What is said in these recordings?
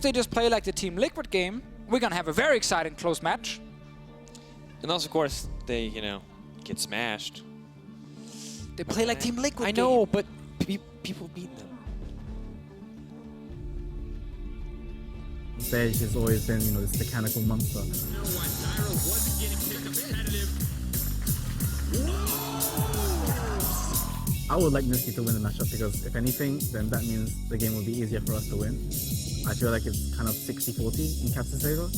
they just play like the Team Liquid game, we're gonna have a very exciting close match. And also, of course, they, you know, get smashed. They play like Team Liquid. I know, but people beat them. Sage has always been, you know, this mechanical monster. I would like Nisqy to win the matchup because if anything, then that means the game will be easier for us to win. I feel like it's kind of 60-40 in Cap's favor.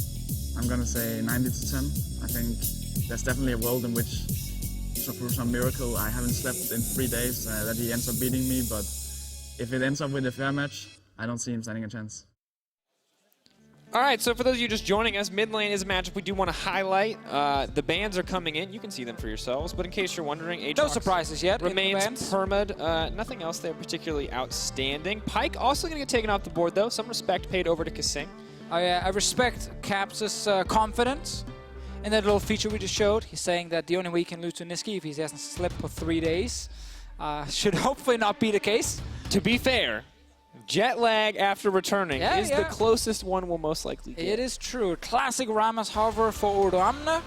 I'm gonna say 90-10. I think there's definitely a world in which, so through some miracle, I haven't slept in 3 days, that he ends up beating me, but if it ends up with a fair match, I don't see him standing a chance. All right, so for those of you just joining us, mid lane is a matchup we do want to highlight. The bans are coming in. You can see them for yourselves. But in case you're wondering, Aatrox no surprises yet. Remains permad. Nothing else there particularly outstanding. Pyke also going to get taken off the board, though. Some respect paid over to Kasing. I respect Caps' confidence in that little feature we just showed. He's saying that the only way he can lose to Nisqy if he hasn't slept for 3 days. Should hopefully not be the case. To be fair, jet lag after returning is the closest one we'll most likely get. It is true. Classic Rammus hover for Odoamne.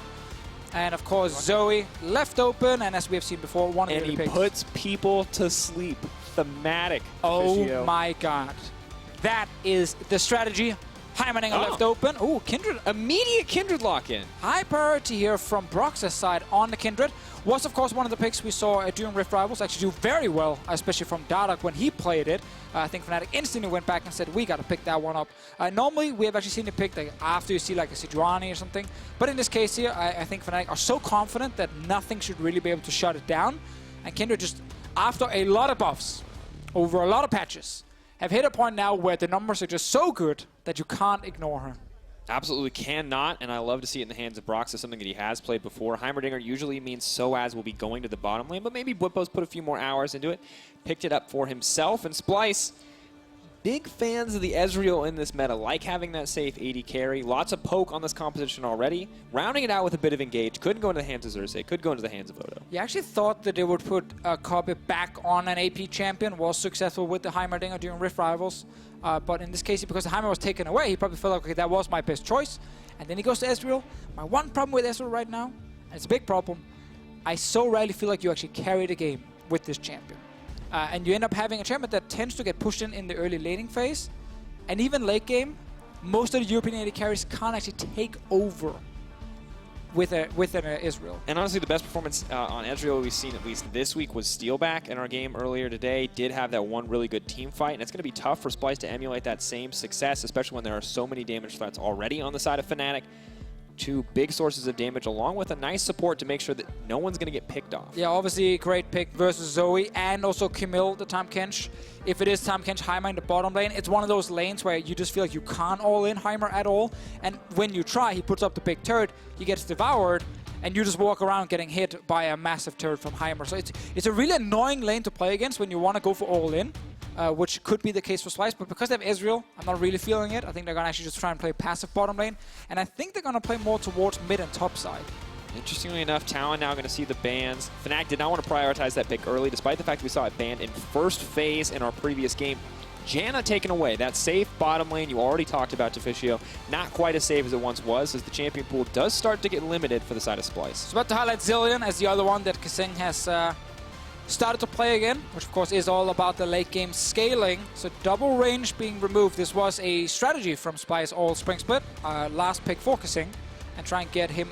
And of course, Zoe left open, and as we have seen before, one of the he picks. puts people to sleep. Thematic. Oh Deficio. my god. That is the strategy. Heimerdinger left open. Oh, Kindred. Immediate Kindred lock-in. High priority here from Broxah's side on the Kindred. Was, of course, one of the picks we saw during Rift Rivals actually do very well, especially from Dardak when he played it. I think Fnatic instantly went back and said, we got to pick that one up. Normally, we have actually seen it picked like, after you see like a Sejuani or something. But in this case here, I think Fnatic are so confident that nothing should really be able to shut it down. And Kindred just, after a lot of buffs, over a lot of patches, have hit a point now where the numbers are just so good that you can't ignore her. Absolutely cannot, and I love to see it in the hands of Broxah, something that he has played before. Heimerdinger usually means sOAZ will be going to the bottom lane, but maybe Bwipo's put a few more hours into it, picked it up for himself, and Splyce, big fans of the Ezreal in this meta, like having that safe AD carry. Lots of poke on this composition already. Rounding it out with a bit of engage. Couldn't go into the hands of Xerxe, could go into the hands of Odo. You actually thought that they would put Kobbe back on an AP champion, was successful with the Heimerdinger during Rift Rivals. But in this case, because the Heimer was taken away, he probably felt like, okay, that was my best choice. And then he goes to Ezreal. My one problem with Ezreal right now, and it's a big problem, I so rarely feel like you actually carry the game with this champion. And you end up having a champion that tends to get pushed in the early laning phase. And even late game, most of the European AD carries can't actually take over with an Ezreal. And honestly, the best performance on Ezreal we've seen at least this week was Steelback in our game earlier today. Did have that one really good team fight, and it's going to be tough for Splyce to emulate that same success, especially when there are so many damage threats already on the side of Fnatic. Two big sources of damage, along with a nice support to make sure that no one's going to get picked off. Yeah, obviously great pick versus Zoe and also Camille, the Tahm Kench. If it is Tahm Kench Heimer in the bottom lane, it's one of those lanes where you just feel like you can't all in Heimer at all. And when you try, he puts up the big turret, he gets devoured, and you just walk around getting hit by a massive turret from Heimer. So it's a really annoying lane to play against when you want to go for all in. Which could be the case for Splyce, but because they have Ezreal, I'm not really feeling it. I think they're going to actually just try and play passive bottom lane, and I think they're going to play more towards mid and top side. Interestingly enough, Talon now going to see the bans. Fnatic did not want to prioritize that pick early, despite the fact that we saw it banned in first phase in our previous game. Janna taken away. That safe bottom lane you already talked about, Deficio, not quite as safe as it once was, as the champion pool does start to get limited for the side of Splyce. So about to highlight Zilean as the other one that Kasing has started to play again, which of course is all about the late game scaling. So double range being removed. This was a strategy from Splyce all spring split, last pick for Kasing, and try and get him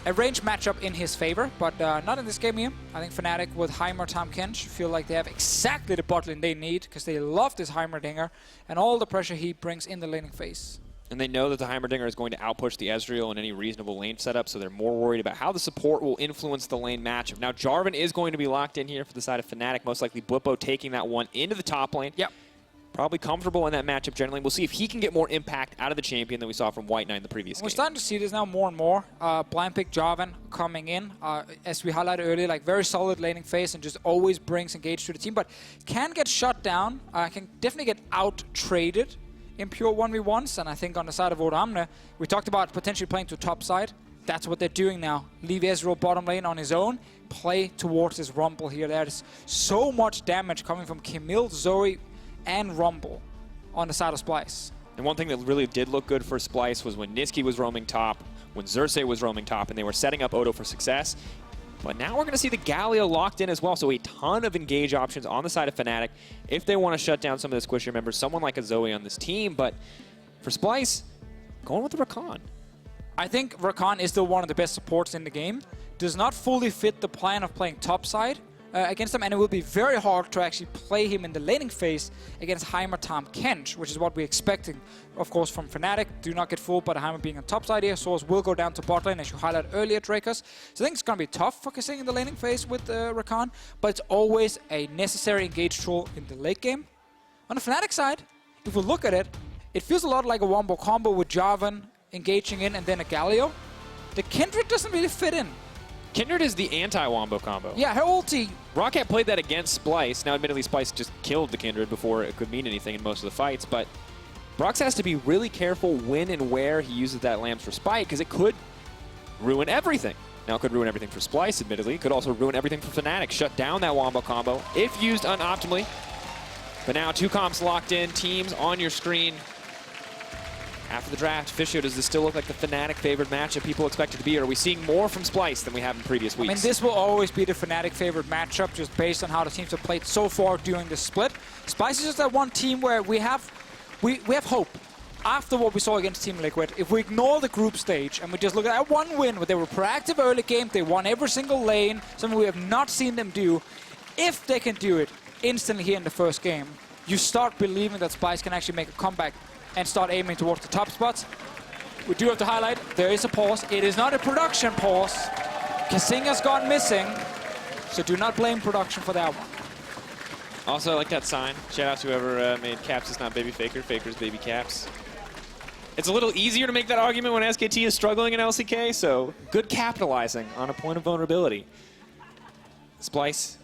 a range matchup in his favor, but not in this game here. I think Fnatic with Heimer, Tahm Kench feel like they have exactly the bot lane they need, because they love this Heimerdinger and all the pressure he brings in the laning phase. And they know that the Heimerdinger is going to outpush the Ezreal in any reasonable lane setup, so they're more worried about how the support will influence the lane matchup. Now, Jarvan is going to be locked in here for the side of Fnatic, most likely Bwipo taking that one into the top lane. Yep. Probably comfortable in that matchup generally. We'll see if he can get more impact out of the champion than we saw from White Knight in the previous game. We're starting to see this now more and more. Blind pick Jarvan coming in, as we highlighted earlier, like very solid laning phase and just always brings engage to the team, but can get shut down, can definitely get out-traded in pure 1v1s, and I think on the side of Odoamne, we talked about potentially playing to top side. That's what they're doing now. Leave Ezreal bottom lane on his own, play towards this Rumble here. There's so much damage coming from Camille, Zoe, and Rumble on the side of Splyce. And one thing that really did look good for Splyce was when Nisqy was roaming top, when Xerxe was roaming top, and they were setting up Odo for success. But now we're going to see the Galio locked in as well, so a ton of engage options on the side of Fnatic if they want to shut down some of the squishier members, someone like a Zoe on this team. But for Splyce, going with the Rakan. I think Rakan is still one of the best supports in the game. Does not fully fit the plan of playing topside against them, and it will be very hard to actually play him in the laning phase against Heimer Tahm Kench, which is what we're expecting, of course, from Fnatic. Do not get fooled by the Heimer being on topside here. sOAZ will go down to bot lane, as you highlighted earlier, Drakos. So I think it's going to be tough for Kasing in the laning phase with Rakan, but it's always a necessary engage tool in the late game. On the Fnatic side, if we look at it, it feels a lot like a wombo combo with Jarvan engaging in and then a Galio. The kindred doesn't really fit in. Kindred is the anti-wombo combo. Yeah, her ulti. Rocket played that against Splyce. Now, admittedly, Splyce just killed the Kindred before it could mean anything in most of the fights, but Broxah has to be really careful when and where he uses that Lambs for Spike, because it could ruin everything. Now, it could ruin everything for Splyce, admittedly. It could also ruin everything for Fnatic. Shut down that wombo combo if used unoptimally. But now, 2 comps locked in, teams on your screen. After the draft, Deficio, does this still look like the Fnatic favored matchup people expect it to be? Or are we seeing more from Splyce than we have in previous weeks? I mean, this will always be the Fnatic favored matchup just based on how the teams have played so far during the split. Splyce is just that one team where we have hope. After what we saw against Team Liquid, if we ignore the group stage and we just look at that one win where they were proactive early game, they won every single lane, something we have not seen them do. If they can do it instantly here in the first game, you start believing that Splyce can actually make a comeback and start aiming towards the top spots. We do have to highlight, there is a pause. It is not a production pause. Kasing has gone missing, so do not blame production for that one. Also, I like that sign. Shout out to whoever made Caps is not baby Faker, Faker's baby Caps. It's a little easier to make that argument when SKT is struggling in LCK, so good capitalizing on a point of vulnerability. Splyce,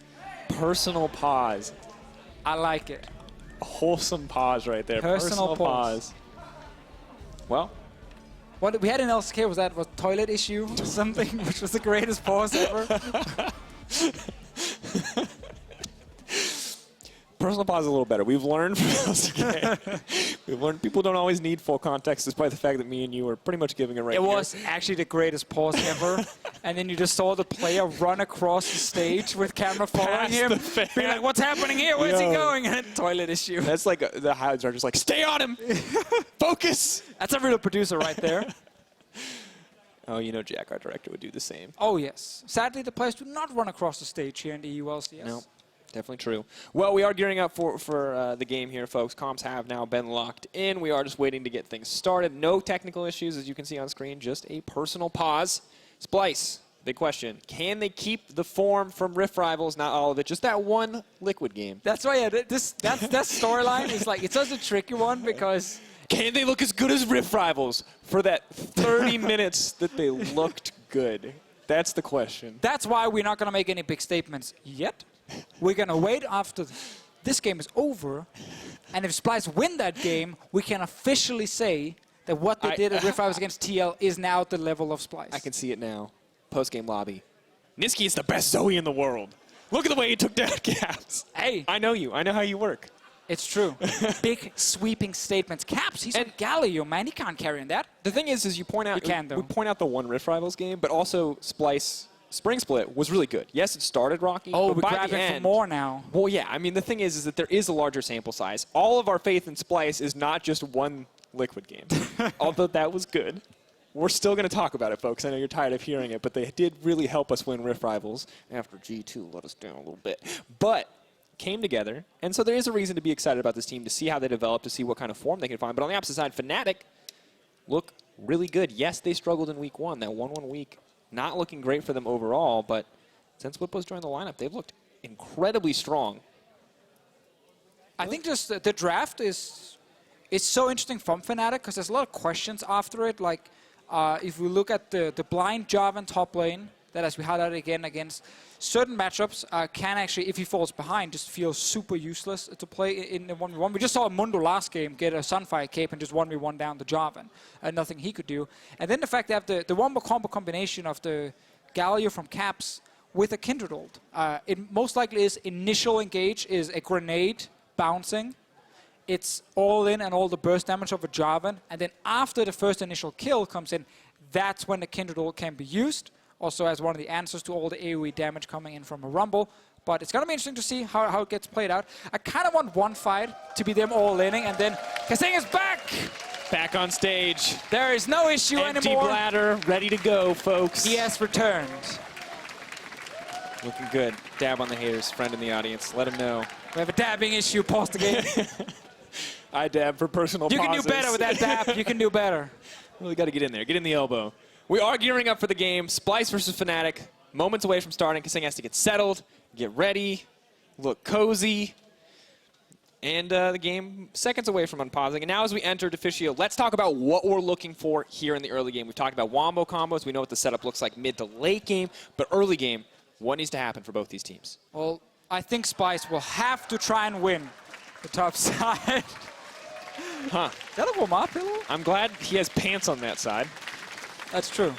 personal pause. I like it. A wholesome pause right there. Personal pause. Well, what we had in LCK was toilet issue or something, which was the greatest pause ever. personal pause is a little better. We've learned from LCK. We've learned people don't always need full context, despite the fact that me and you were pretty much giving it right It here. was actually the greatest pause ever. And then you just saw the player run across the stage with camera following him. Being like, what's happening here? Where's he going? And toilet issue. That's like the highlights are just like, stay on him! Focus! That's a real producer right there. Oh, you know Jack, our director, would do the same. Oh, yes. Sadly, the players do not run across the stage here in the EU LCS. No, definitely true. Well, we are gearing up for the game here, folks. Comps have now been locked in. We are just waiting to get things started. No technical issues, as you can see on screen. Just a personal pause. Splyce, big question. Can they keep the form from Rift Rivals? Not all of it. Just that one Liquid game. That's why, yeah, that storyline is like, it's such a tricky one because... Can they look as good as Rift Rivals for that 30 minutes that they looked good? That's the question. That's why we're not going to make any big statements yet. We're going to wait after this game is over. And if Splyce win that game, we can officially say that what they did at Rift Rivals against TL is now at the level of Splyce. I can see it now. Post-game lobby. Nisqy is the best Zoe in the world. Look at the way he took down Caps. Hey. I know you. I know how you work. It's true. Big sweeping statements. Caps, he's on Galio, man. He can't carry on that. The thing is you point out, we can, though. We point out the one Rift Rivals game, but also Splyce Spring Split was really good. Yes, it started rocky, but by grabbing the end, for more now. Well, yeah. I mean, the thing is that there is a larger sample size. All of our faith in Splyce is not just one Liquid game. Although that was good. We're still going to talk about it, folks. I know you're tired of hearing it, but they did really help us win Rift Rivals after G2 let us down a little bit. But came together, and so there is a reason to be excited about this team, to see how they develop, to see what kind of form they can find. But on the opposite side, Fnatic look really good. Yes, they struggled in week one, that 1-1 week. Not looking great for them overall, but since Bwipo's joined the lineup, they've looked incredibly strong. I think just the draft is so interesting from Fnatic because there's a lot of questions after it. Like, if we look at the blind Jarvan top lane, that as we highlighted again against certain matchups, can actually, if he falls behind, just feel super useless to play in the 1v1. We just saw Mundo last game get a Sunfire cape and just 1v1 down the Jarvan. Nothing he could do. And then the fact that the wombo combo combination of the Galio from Caps with a Kindred ult. It most likely is initial engage is a grenade bouncing. it's all in and all the burst damage of a Jarvan. And then after the first initial kill comes in, that's when the kindred ult can be used. Also as one of the answers to all the AoE damage coming in from a Rumble. But it's going to be interesting to see how it gets played out. I kind of want one fight to be them all inning, and then Kasing is back! Back on stage. There is no issue Empty anymore. bladder, ready to go, folks. He has returned. Looking good. Dab on the haters, friend in the audience. Let him know. We have a dabbing issue, pause the game. I dab for personal You pauses. can do better with that dab. You can do better. Really got to get in there. Get in the elbow. We are gearing up for the game. Splyce versus Fnatic. Moments away from starting. Kasing has to get settled, get ready, look cozy. And the game seconds away from unpausing. And now as we enter Deficio, let's talk about what we're looking for here in the early game. We've talked about wombo combos. We know what the setup looks like mid to late game. But early game, what needs to happen for both these teams? Well, I think Splyce will have to try and win the top side. Huh. Is that a warm up, Hilo? I'm glad he has pants on that side. That's true.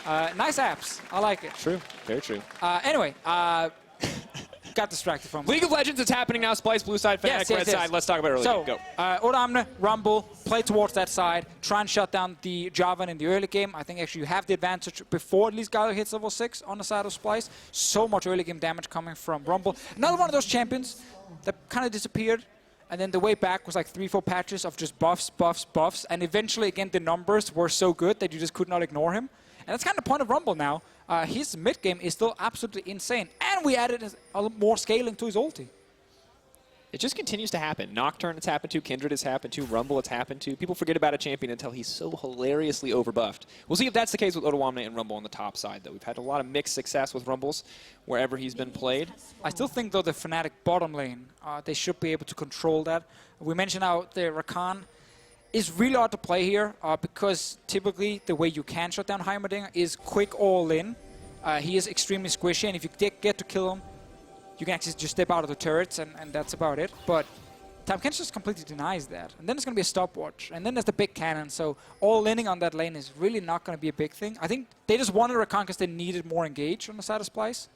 Nice apps. I like it. True. Very true. Anyway, got distracted from League of Legends, it's happening now. Splyce, blue side, Fnatic, red side. Let's talk about early So, game. Go. Odoamne, Rumble, play towards that side, try and shut down the Jarvan in the early game. I think actually you have the advantage before at least Galio hits level 6 on the side of Splyce. So much early game damage coming from Rumble. Another one of those champions that kind of disappeared. And then the way back was like 3-4 patches of just buffs, buffs, buffs. And eventually, again, the numbers were so good that you just could not ignore him. And that's kind of the point of Rumble now. His mid-game is still absolutely insane. And we added a little more scaling to his ulti. It just continues to happen. Nocturne it's happened to, Kindred it's happened to, Rumble it's happened to. People forget about a champion until he's so hilariously overbuffed. We'll see if that's the case with Odoamne and Rumble on the top side, though. We've had a lot of mixed success with Rumbles wherever he's been played. I still think, though, the Fnatic bottom lane, they should be able to control that. We mentioned how the Rakan is really hard to play here because typically the way you can shut down Heimerdinger is quick all in. He is extremely squishy, and if you get to kill him, you can actually just step out of the turrets, and that's about it. But Tahm Kench just completely denies that. And then it's going to be a stopwatch. And then there's the big cannon, so all-inning on that lane is really not going to be a big thing. I think they just wanted Rakan because they needed more engage on the side of Splyce.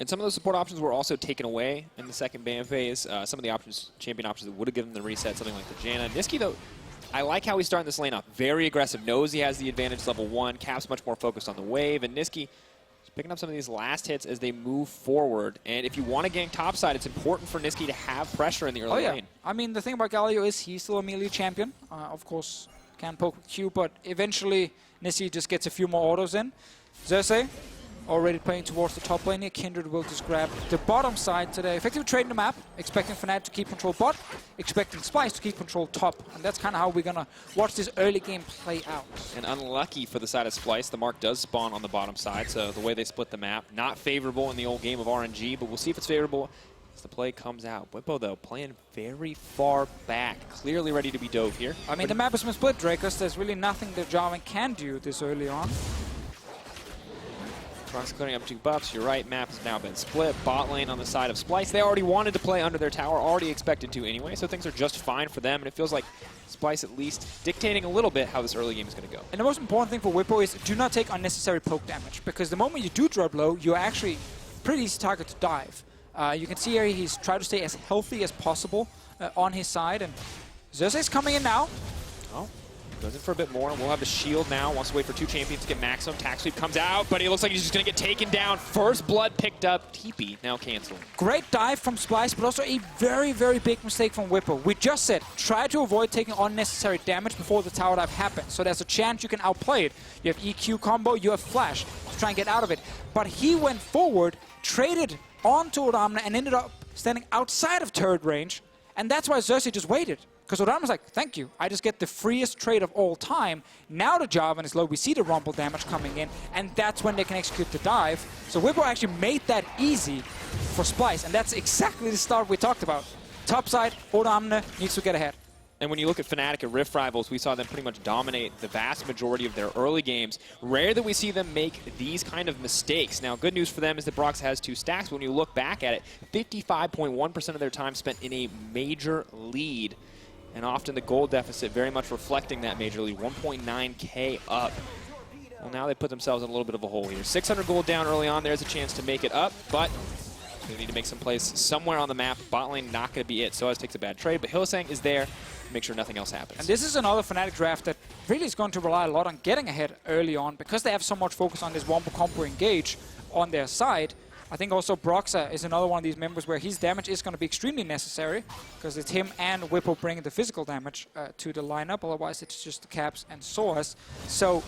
And some of those support options were also taken away in the second ban phase. Some of the options, champion options that would have given them the reset, something like the Janna. Nisqy, though, I like how he's starting this lane up. Very aggressive, knows he has the advantage level 1. Cap's much more focused on the wave, and Nisqy picking up some of these last hits as they move forward. And if you want to gank topside, it's important for Nisqy to have pressure in the early lane. I mean, the thing about Galio is he's still a melee champion. Of course, can poke with Q, but eventually Nisqy just gets a few more autos in. Xerxe already playing towards the top lane here. Kindred will just grab the bottom side today. Effectively trading the map, expecting Fnatic to keep control bot, expecting Splyce to keep control top. And that's kind of how we're going to watch this early game play out. And unlucky for the side of Splyce, the mark does spawn on the bottom side, so the way they split the map, not favorable in the old game of RNG, but we'll see if it's favorable as the play comes out. Bwipo, though, playing very far back, clearly ready to be dove here. I mean, the map has been split, Drakos. There's really nothing that Jarvan can do this early on. Broxah clearing up 2 buffs. You're right, map has now been split. Bot lane on the side of Splyce. They already wanted to play under their tower, already expected to anyway, so things are just fine for them, and it feels like Splyce at least dictating a little bit how this early game is going to go. And the most important thing for Bwipo is do not take unnecessary poke damage, because the moment you do drop low, you're actually pretty easy target to dive. You can see here he's trying to stay as healthy as possible on his side, and Xerxe is coming in now. Oh. Goes in for a bit more. We'll have the shield now. Wants to wait for 2 champions to get maximum. Tack sweep comes out, but he looks like he's just going to get taken down. First blood picked up. TP now canceled. Great dive from Splyce, but also a very, very big mistake from Bwipo. We just said, try to avoid taking unnecessary damage before the tower dive happens. So there's a chance you can outplay it. You have EQ combo, you have flash to try and get out of it. But he went forward, traded onto Odoamne, and ended up standing outside of turret range. And that's why Xerxe just waited. Because Odoamne's like, thank you, I just get the freest trade of all time. Now the Jarvan is low, we see the Rumble damage coming in, and that's when they can execute the dive. So Bwipo actually made that easy for Splyce, and that's exactly the start we talked about. Top side, Odoamne needs to get ahead. And when you look at Fnatic at Rift Rivals, we saw them pretty much dominate the vast majority of their early games. Rare that we see them make these kind of mistakes. Now, good news for them is that Broxah has 2 stacks. When you look back at it, 55.1% of their time spent in a major lead. And often the gold deficit very much reflecting that major lead, 1.9K up. Well, now they put themselves in a little bit of a hole here. 600 gold down early on. There's a chance to make it up, but They need to make some plays somewhere on the map. Bot lane not going to be it. sOAZ takes a bad trade, but Hylissang is there to make sure nothing else happens. And this is another Fnatic draft that really is going to rely a lot on getting ahead early on because they have so much focus on this wombo combo engage on their side. I think also Broxah is another one of these members where his damage is going to be extremely necessary because it's him and Bwipo bringing the physical damage to the lineup. Otherwise, it's just the Caps and sOAZ. So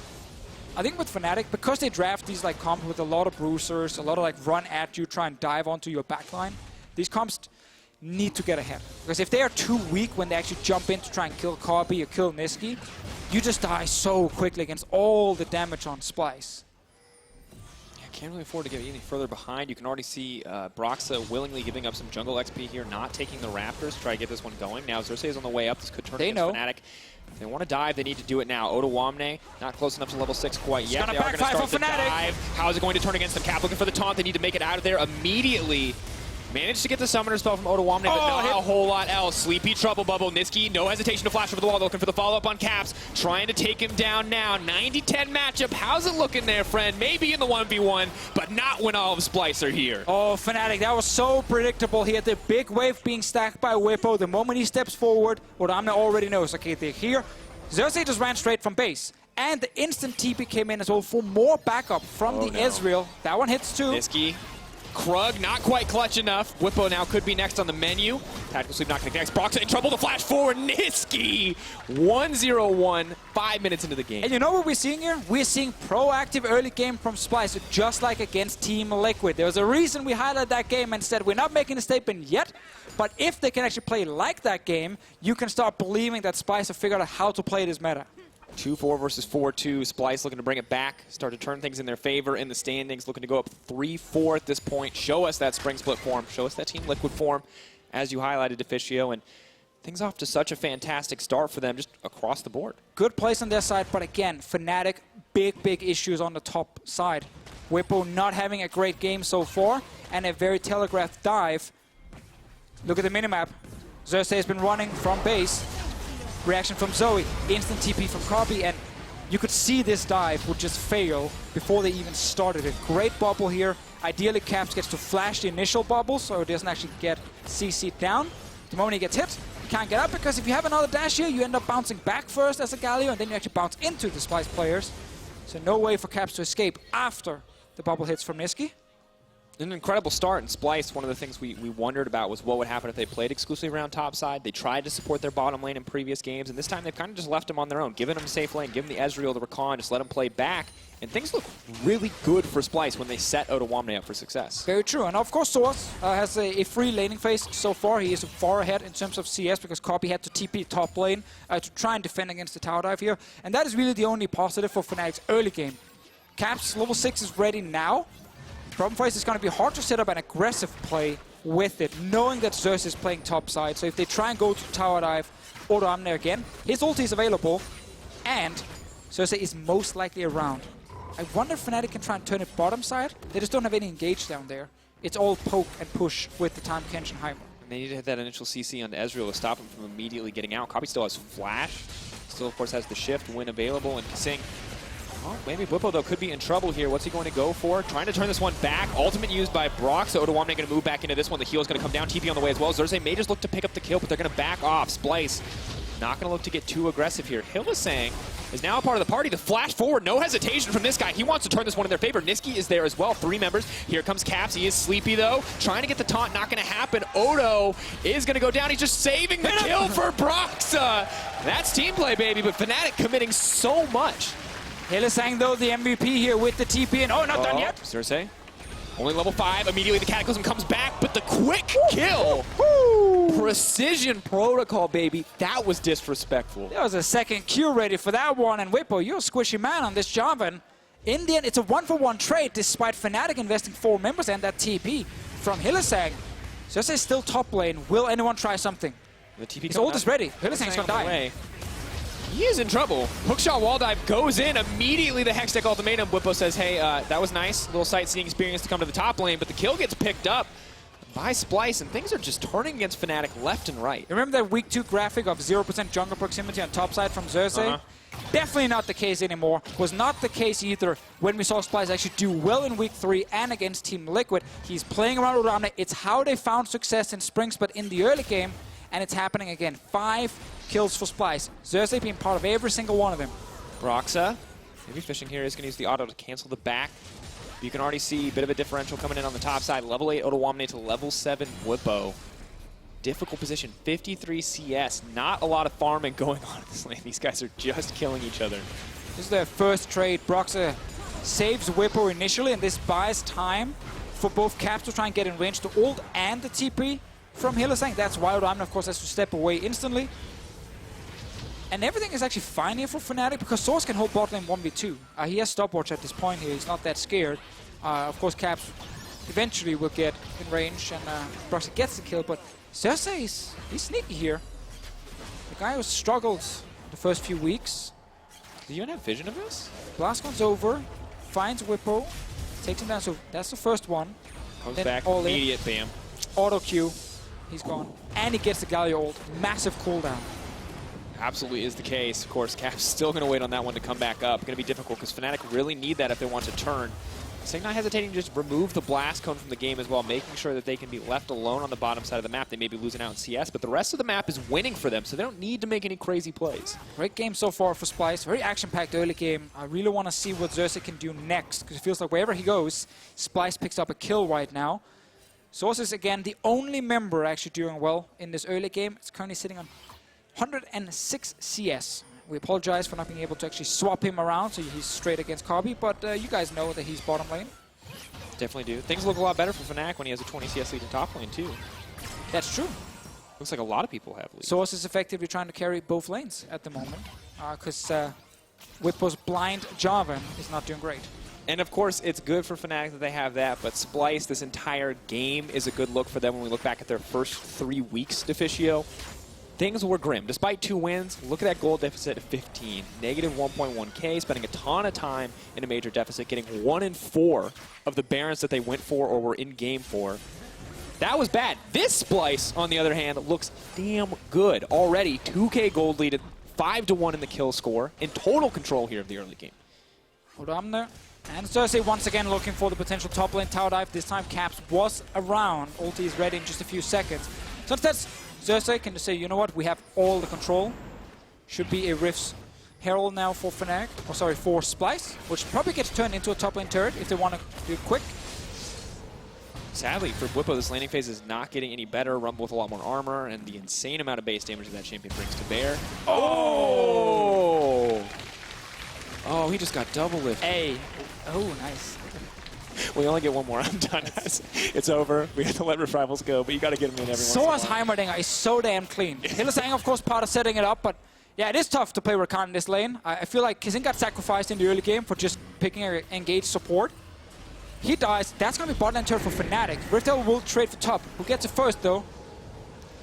I think with Fnatic, because they draft these like comps with a lot of bruisers, a lot of like run at you, try and dive onto your backline, these comps need to get ahead. Because if they are too weak when they actually jump in to try and kill Kobbe or kill Nisqy, you just die so quickly against all the damage on Splyce. Can't really afford to get any further behind. You can already see Broxah willingly giving up some jungle XP here, not taking the Raptors to try to get this one going. Now Xerxe is on the way up. This could turn against Fnatic. If they want to dive, they need to do it now. Odoamne not close enough to level 6 quite yet. They are going to start the dive. How is it going to turn against them? Cap looking for the taunt. They need to make it out of there immediately. Managed to get the summoner spell from Odoamne, but not a whole lot else. Sleepy Trouble Bubble. Nisqy, no hesitation to flash over the wall. Looking for the follow-up on Caps. Trying to take him down now. 90-10 matchup. How's it looking there, friend? Maybe in the 1v1, but not when all of Splyce are here. Oh, Fnatic, that was so predictable. He had the big wave being stacked by Bwipo. The moment he steps forward, Odoamne already knows, okay, they're here. Xerxe just ran straight from base. And the instant TP came in as well for more backup from the Ezreal. That one hits too. Nisqy. Krug, not quite clutch enough. Bwipo now could be next on the menu. Tactical Sweep not going to connect. Broxah in trouble to flash forward. Nisqy! 1-0-1, 5 minutes into the game. And you know what we're seeing here? We're seeing proactive early game from Splyce, just like against Team Liquid. There was a reason we highlighted that game and said we're not making a statement yet, but if they can actually play like that game, you can start believing that Splyce have figured out how to play this meta. 2-4 versus 4-2. Splyce looking to bring it back, start to turn things in their favor in the standings, looking to go up 3-4 at this point. Show us that Spring Split form. Show us that Team Liquid form, as you highlighted, Deficio. And things off to such a fantastic start for them just across the board. Good place on their side, but again, Fnatic, big issues on the top side. Bwipo not having a great game so far, and a very telegraphed dive. Look at the minimap. Xerxe has been running from base. Reaction from Zoe, instant TP from Kobbe, and you could see this dive would just fail before they even started it. Great bubble here. Ideally, Caps gets to flash the initial bubble so it doesn't actually get CC'd down. The moment he gets hit, he can't get up because if you have another dash here, you end up bouncing back first as a Galio, and then you actually bounce into the Splyce players. So no way for Caps to escape after the bubble hits from Nisqy. An incredible start in Splyce. One of the things we wondered about was what would happen if they played exclusively around top side. They tried to support their bottom lane in previous games, and this time they've kind of just left them on their own, giving them a safe lane, giving the Ezreal, the Rakan, just let them play back. And things look really good for Splyce when they set Odoamne up for success. Very true. And of course, sOAZ has a free laning phase so far. He is far ahead in terms of CS because Kobbe had to TP top lane to try and defend against the tower dive here. And that is really the only positive for Fnatic's early game. Caps level 6 is ready now. Problem for us is going to be hard to set up an aggressive play with it, knowing that Xerxe is playing top side. So if they try and go to tower dive, Odoamne again, his ulti is available, and Xerxe is most likely around. I wonder if Fnatic can try and turn it bottom side. They just don't have any engage down there. It's all poke and push with the Tahm Kench and Heimer. They need to hit that initial CC onto Ezreal to stop him from immediately getting out. Kobbe still has flash. Still, of course, has the shift win available, and Kasing. Oh, maybe Bwipo, though, could be in trouble here. What's he going to go for? Trying to turn this one back. Ultimate used by Broxah. Odoamne going to move back into this one. The heal is going to come down. TP on the way as well. Xerxe may just look to pick up the kill, but they're going to back off. Splyce not going to look to get too aggressive here. Hylissang is now a part of the party. The flash forward, no hesitation from this guy. He wants to turn this one in their favor. Nisqy is there as well. 3 members. Here comes Caps. He is sleepy, though. Trying to get the taunt. Not going to happen. Odo is going to go down. He's just saving the kill for Broxah. That's team play, baby, but Fnatic committing so much. Hylissang, though, the MVP here with the TP, and not done yet. Xerxe, only level 5. Immediately the Cataclysm comes back, but the quick kill. Precision protocol, baby. That was disrespectful. There was a second Q ready for that one, and Bwipo, you're a squishy man on this Jarvan. In the end, it's a 1-for-1 trade, despite Fnatic investing 4 members and that TP from Hylissang. Xerxe is still top lane. Will anyone try something? The TP His ult is ready. Hylissang's gonna die. He is in trouble. Hookshot wall dive goes in immediately. The Hextech ultimatum. Bwipo says, hey, that was nice. Little sightseeing experience to come to the top lane, but the kill gets picked up by Splyce, and things are just turning against Fnatic left and right. Remember that week 2 graphic of 0% jungle proximity on top side from Xerxe? Definitely not the case anymore. Was not the case either when we saw Splyce actually do well in week 3 and against Team Liquid. He's playing around Odoamne. It's how they found success in Springs, but in the early game, and it's happening again. 5 kills for Splyce. Xerxe being part of every single one of them. Broxah, maybe fishing here, is going to use the auto to cancel the back. You can already see a bit of a differential coming in on the top side. Level 8 Odoamne to level 7 Bwipo. Difficult position, 53 CS. Not a lot of farming going on in this lane. These guys are just killing each other. This is their first trade. Broxah saves Bwipo initially, and this buys time for both Caps to try and get in range to ult and the TP from Hylissang. That's why Odoamne, of course, has to step away instantly. And everything is actually fine here for Fnatic because sOAZ can hold bot lane 1v2. He has stopwatch at this point here. He's not that scared. Of course, Caps eventually will get in range and Broxah gets the kill, but Xerxe he's sneaky here. The guy who struggled the first few weeks. Do you even have vision of this? Blast comes over, finds Bwipo, takes him down. So that's the first one. Comes Then back, all in. immediate bam. Auto Q, he's gone. And he gets the Galio ult. Massive cooldown. Absolutely is the case. Of course, Cap's still going to wait on that one to come back up. Going to be difficult because Fnatic really need that if they want to turn. Kasing not hesitating to just remove the blast cone from the game as well, making sure that they can be left alone on the bottom side of the map. They may be losing out in CS, but the rest of the map is winning for them, so they don't need to make any crazy plays. Great game so far for Splyce. Very action-packed early game. I really want to see what Xerxe can do next, because it feels like wherever he goes, Splyce picks up a kill right now. sOAZ is, again, the only member actually doing well in this early game. It's currently sitting on 106 CS. We apologize for not being able to actually swap him around, so he's straight against Kobbe, but you guys know that he's bottom lane. Definitely do. Things look a lot better for Fnatic when he has a 20 CS lead in top lane, too. That's true. Looks like a lot of people have leads. sOAZ is effectively trying to carry both lanes at the moment, because Bwipo's blind Jarvan is not doing great. And of course, it's good for Fnatic that they have that, but Splyce, this entire game is a good look for them when we look back at their first 3 weeks, Deficio. Things were grim. Despite 2 wins, look at that goal deficit of 15. Negative 1.1k, spending a ton of time in a major deficit, getting 1 in 4 of the Barons that they went for or were in game for. That was bad. This Splyce, on the other hand, looks damn good. Already 2k gold lead, 5-1 in the kill score, in total control here of the early game. Odoamne and Xerxe once again looking for the potential top lane tower dive. This time Caps was around. Ulti is ready in just a few seconds. So instead, Xerxe can just say, you know what, we have all the control. Should be a Rift's Herald now for Fnatic, or sorry, for Splyce, which probably gets turned into a top lane turret if they want to do it quick. Sadly, for Bwipo, this laning phase is not getting any better. Rumble with a lot more armor, and the insane amount of base damage that champion brings to bear. Oh! Oh, he just got double lift. Hey. Oh, nice. We only get one more. I'm done, guys. It's over. We have to let Rift Rivals go, but you got to get him in every once in a while. sOAZ Heimerdinger is so damn clean. Hylissang, of course, part of setting it up, but yeah, it is tough to play Rakan in this lane. I feel like Kasing got sacrificed in the early game for just picking an engaged support. He dies. That's going to be bot lane turret for Fnatic. Riftel will trade for top. Who gets it first, though?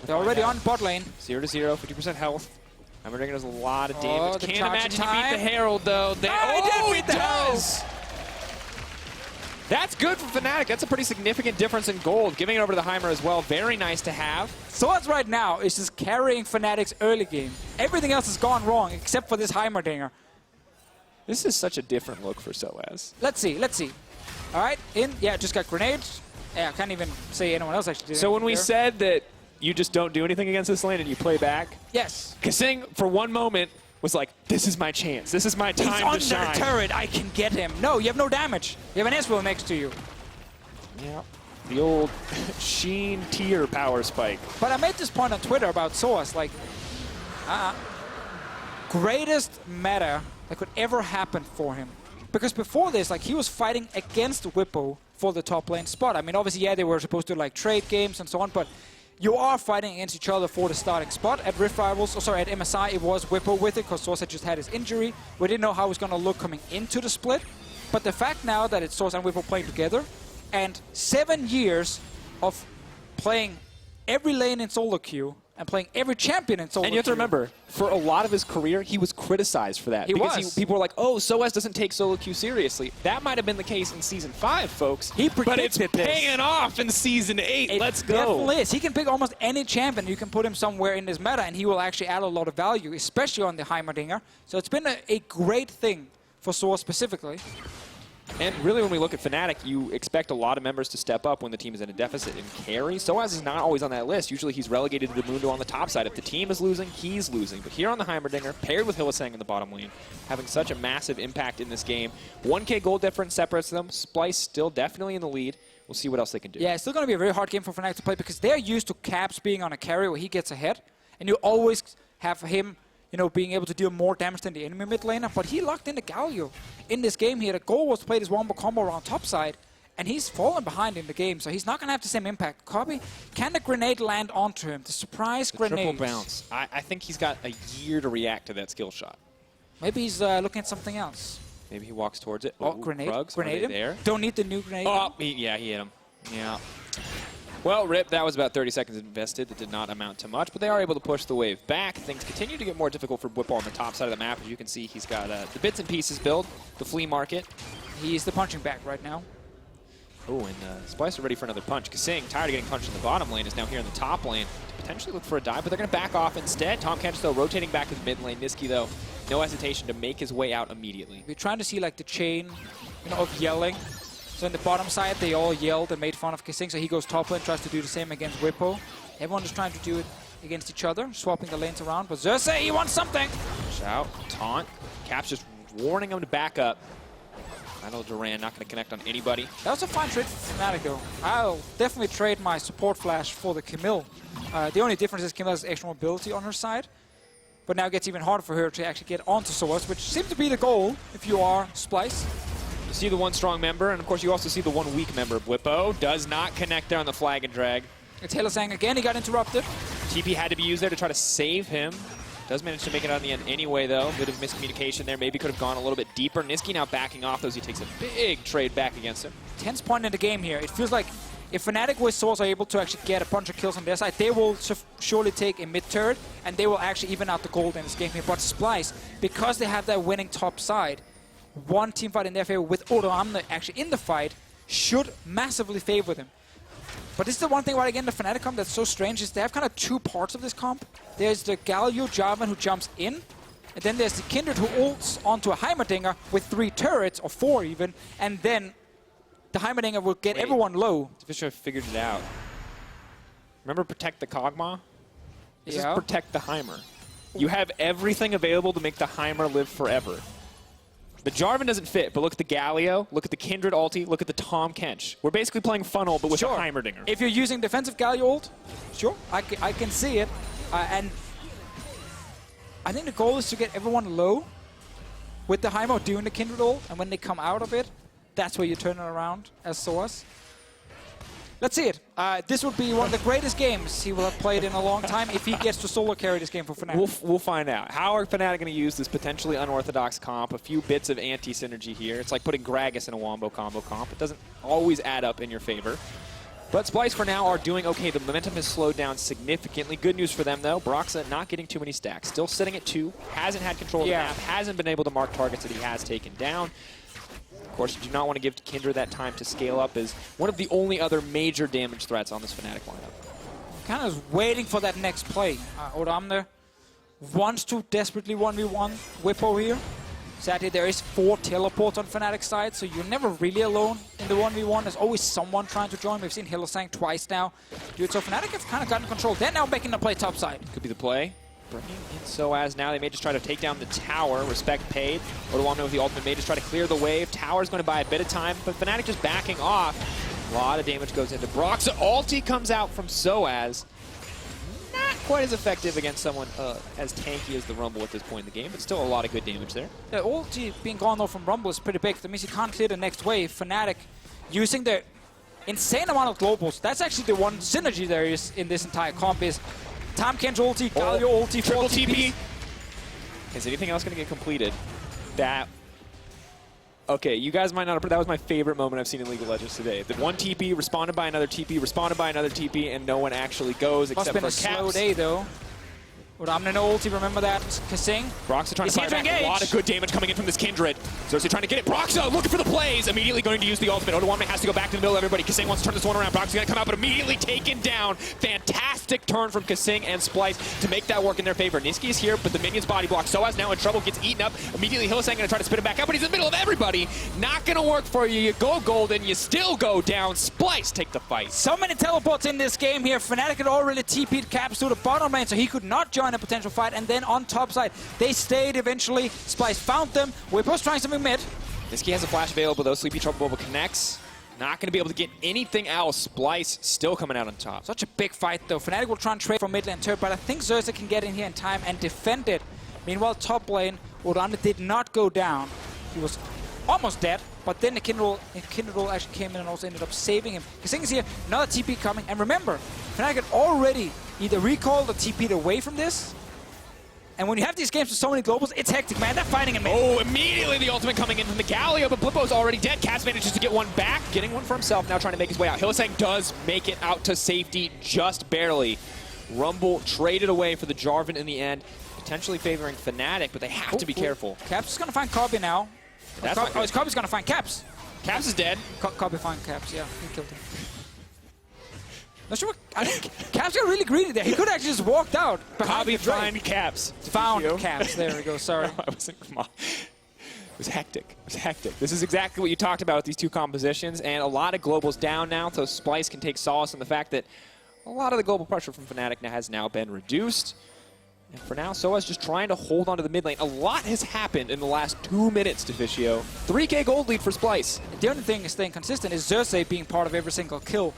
They're already on bot lane. 0-0, 50% health. Heimerdinger does a lot of damage. The Can't charging imagine time. he beat the Herald, though. He did beat the Herald! That's good for Fnatic. That's a pretty significant difference in gold. Giving it over to the Heimer as well. Very nice to have. sOAZ right now is just carrying Fnatic's early game. Everything else has gone wrong except for this Heimerdinger. This is such a different look for sOAZ. Let's see, let's see. All right, in. Yeah, just got grenades. Yeah, I can't even say anyone else actually did. So when we there. said that you just don't do anything against this lane and you play back, yes, Kasing for one moment was like, this is my chance. This is my time to shine. He's under turret. I can get him. No, you have no damage. You have an Ezreal next to you. Yeah. The old Sheen tier power spike. But I made this point on Twitter about sOAZ, like, greatest meta that could ever happen for him. Because before this, like, he was fighting against Bwipo for the top lane spot. I mean, obviously, yeah, they were supposed to, like, trade games and so on, but you are fighting against each other for the starting spot. At Rift Rivals, at MSI, it was Bwipo with it, because sOAZ had just had his injury. We didn't know how it was going to look coming into the split. But the fact now that it's sOAZ and Bwipo playing together, and 7 years of playing every lane in solo queue and playing every champion in solo. And you have to queue. remember, for a lot of his career, he was criticized for that. He because was. People were like, oh, sOAZ doesn't take solo queue seriously. That might have been the case in Season 5, folks. He but it's predicted this. paying off in Season 8. It Let's go. definitely is. He can pick almost any champion. You can put him somewhere in this meta, and he will actually add a lot of value, especially on the Heimerdinger. So it's been a great thing for sOAZ specifically. And really, when we look at Fnatic, you expect a lot of members to step up when the team is in a deficit and carry. sOAZ is not always on that list. Usually he's relegated to the Mundo on the top side. If the team is losing, he's losing. But here on the Heimerdinger, paired with Hylissang in the bottom lane, having such a massive impact in this game. 1K gold difference separates them. Splyce still definitely in the lead. We'll see what else they can do. Yeah, it's still going to be a very hard game for Fnatic to play because they're used to Caps being on a carry where he gets ahead. And you always have him, you know, being able to deal more damage than the enemy mid laner. But he locked into Galio in this game here. The goal was to play this wombo combo around top side, and he's fallen behind in the game, so he's not going to have the same impact. Kobbe, can the grenade land onto him? The surprise grenade. Triple bounce. I think he's got a year to react to that skill shot. Maybe he's looking at something else. Maybe he walks towards it. Oh, grenade. Rugs, Grenade him. there. Don't need the new grenade. Oh, he hit him. Yeah. Well, RIP, that was about 30 seconds invested. That did not amount to much, but they are able to push the wave back. Things continue to get more difficult for Bwipo on the top side of the map. As you can see, he's got the bits and pieces build, the flea market. He's the punching bag right now. Oh, and Splyce are ready for another punch. Kasing, tired of getting punched in the bottom lane, is now here in the top lane to potentially look for a dive, but they're going to back off instead. Tahm Kench, though, rotating back to the mid lane. Nisqy, though, no hesitation to make his way out immediately. We're trying to see like the chain, you know, of yelling. So in the bottom side, they all yelled and made fun of Kasing, so he goes top lane, tries to do the same against Bwipo. Everyone is trying to do it against each other, swapping the lanes around, but Xerxe, he wants something! Shout, taunt, Caps just warning him to back up. I know Duran not going to connect on anybody. That was a fine trade for Fnatic though. I'll definitely trade my support flash for the Camille. The only difference is Camille has extra mobility on her side, but now it gets even harder for her to actually get onto sOAZ, which seems to be the goal if you are Splyce. You see the one strong member, and of course you also see the one weak member. Bwipo does not connect there on the flag and drag. It's Hylissang again, he got interrupted. TP had to be used there to try to save him. Does manage to make it out in the end anyway, though. Bit of miscommunication there. Maybe could have gone a little bit deeper. Nisqy now backing off, as he takes a big trade back against him. Tense point in the game here. It feels like if Fnatic with sOAZ are able to actually get a bunch of kills on their side, they will surely take a mid turret, and they will actually even out the gold in this game here. But Splyce, because they have that winning top side, one team fight in their favor with Odoamne actually in the fight should massively favor them. But this is the one thing about, again, the Fnatic comp that's so strange is they have kind of two parts of this comp. There's the Galio Jarvan who jumps in, and then there's the Kindred who ults onto a Heimerdinger with 3 turrets, or 4 even, and then the Heimerdinger will get everyone low. Deficio figured it out. Remember Protect the Kog'Maw? This is Protect the Heimer. You have everything available to make the Heimer live forever. The Jarvan doesn't fit, but look at the Galio, look at the Kindred ulti, look at the Tahm Kench. We're basically playing funnel, but with a Heimerdinger. If you're using defensive Galio ult, sure, I can see it. And I think the goal is to get everyone low with the Heimer doing the Kindred ult, and when they come out of it, that's where you turn it around as sOAZ. Let's see it. This would be one of the greatest games he will have played in a long time if he gets to solo carry this game for Fnatic. We'll find out. How are Fnatic going to use this potentially unorthodox comp? A few bits of anti-synergy here. It's like putting Gragas in a wombo combo comp. It doesn't always add up in your favor. But Splyce for now are doing okay. The momentum has slowed down significantly. Good news for them, though. Broxah not getting too many stacks. Still sitting at 2. Hasn't had control of the map. Hasn't been able to mark targets that he has taken down. Of course, you do not want to give Kindred that time to scale up as one of the only other major damage threats on this Fnatic lineup. Kind of waiting for that next play. Odoamne wants to desperately 1v1 Bwipo here. Sadly, there is 4 teleports on Fnatic's side, so you're never really alone in the 1v1. There's always someone trying to join. We've seen Hylissang twice now. Dude, so Fnatic have kind of gotten control. They're now making the play top side. Could be the play. Bringing in sOAZ now. They may just try to take down the tower. Respect paid. Odoamne with the ultimate may just try to clear the wave. Tower's going to buy a bit of time, but Fnatic just backing off. A lot of damage goes into Broxah. Ulti comes out from sOAZ. Not quite as effective against someone as tanky as the Rumble at this point in the game, but still a lot of good damage there. The ulti being gone though from Rumble is pretty big. That means he can't clear the next wave. Fnatic using the insane amount of globals. That's actually the one synergy there is in this entire comp is Tahm Kench ulti, Galio ulti, triple TP. Is anything else going to get completed? That Okay, you guys might not have, but that was my favorite moment I've seen in League of Legends today. The one TP, responded by another TP, responded by another TP, and no one actually goes except for Must have been a Caps. slow day, though. Odoamne no ulti, remember that? Kasing. Broxah trying to fire back. A lot of good damage coming in from this Kindred. Xerxe trying to get it. Broxah looking for the plays. Immediately going to use the ultimate. Odoamne has to go back to the middle of everybody. Kasing wants to turn this one around. Broxah's going to come out, but immediately taken down. Fantastic turn from Kasing and Splyce to make that work in their favor. Nisqy is here, but the minion's body block. sOAZ now in trouble, gets eaten up. Immediately Hylissang going to try to spit him back out, but he's in the middle of everybody. Not going to work for you. You go golden, you still go down. Splyce take the fight. So many teleports in this game here. Fnatic had already TP'd Caps to the bottom lane, so he could not join a potential fight. And then on top side, they stayed eventually. Splyce found them. Bwipo's trying something mid. Nisqy has a flash available though. Sleepy Trouble Bubble connects. Not going to be able to get anything else. Splyce still coming out on top. Such a big fight though. Fnatic will try and trade from mid lane turret, but I think Xerxe can get in here in time and defend it. Meanwhile, top lane, Odoamne did not go down. He was almost dead, but then the kindred actually came in and also ended up saving him. Kasing is here, another TP coming, and remember, Fnatic had already either recalled or TP'd away from this. And when you have these games with so many globals, it's hectic, man. They're fighting him in. Oh, immediately the ultimate coming in from the Galio, but Bwipo's already dead. Cass manages to get one back, getting one for himself, now trying to make his way out. Hylissang does make it out to safety, just barely. Rumble traded away for the Jarvan in the end, potentially favoring Fnatic, but they have to be careful. Caps is going to find Kobbe now. That's Kobbe's going to find Caps. Caps is dead. Kobbe find Caps, yeah. He killed him. Not sure. I think Caps got really greedy there. He could actually just walked out. Kobbe find Caps. Found Caps. There we go. Sorry. No, I wasn't. Come on. It was hectic. It was hectic. This is exactly what you talked about with these two compositions, and a lot of globals down now, so Splyce can take solace in the fact that a lot of the global pressure from Fnatic has now been reduced. And for now, sOAZ just trying to hold on to the mid lane. A lot has happened in the last 2 minutes, Deficio. 3K gold lead for Splyce. The only thing is staying consistent is Xerxe being part of every single kill